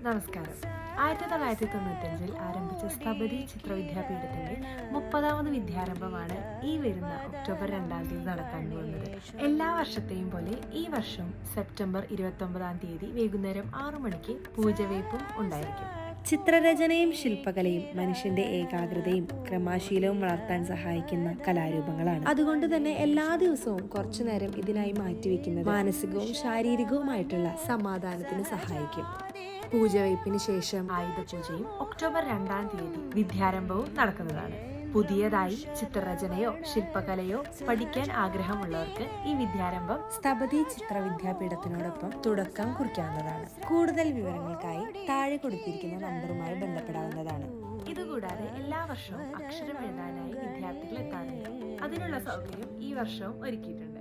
നമസ്കാരം. 1995 ആരംഭിച്ച സ്ഥപതി ചിത്രവിദ്യാപീഠത്തിന്റെ 30ാമത് വിദ്യാരംഭമാണ് ഈ വരുന്ന ഒക്ടോബർ 2 നടക്കാൻ പോകുന്നത്. എല്ലാ വർഷത്തെയും പോലെ ഈ വർഷം സെപ്റ്റംബർ 29 വൈകുന്നേരം 6 മണിക്ക് പൂജവയ്പും ഉണ്ടായിരിക്കും. ചിത്രരചനയും ശില്പകലയും മനുഷ്യന്റെ ഏകാഗ്രതയും ക്രമാശീലവും വളർത്താൻ സഹായിക്കുന്ന കലാരൂപങ്ങളാണ്. അതുകൊണ്ട് തന്നെ എല്ലാ ദിവസവും കുറച്ചു നേരം ഇതിനായി മാറ്റിവെക്കുന്നത് മാനസികവും ശാരീരികവുമായിട്ടുള്ള സമാധാനത്തിന് സഹായിക്കും. പൂജവയ്പ്പിന് ശേഷം ആയുധപൂജയും ഒക്ടോബർ 2 വിദ്യാരംഭവും നടക്കുന്നതാണ്. പുതിയതായി ചിത്രരചനയോ ശില്പകലയോ പഠിക്കാൻ ആഗ്രഹമുള്ളവർക്ക് ഈ വിദ്യാരംഭം സ്ഥപതി ചിത്രവിദ്യാപീഠത്തിനോടൊപ്പം തുടക്കം കുറിക്കാവുന്നതാണ്. കൂടുതൽ വിവരങ്ങൾക്കായി താഴെ കൊടുത്തിരിക്കുന്ന നമ്പറുമായി ബന്ധപ്പെടാവുന്നതാണ്. ഇതുകൂടാതെ എല്ലാ വർഷവും അക്ഷരം എഴുതാനായി വിദ്യാർത്ഥികൾ എത്താറുണ്ട്. അതിനുള്ള സൗകര്യം ഈ വർഷവും ഒരുക്കിയിട്ടുണ്ട്.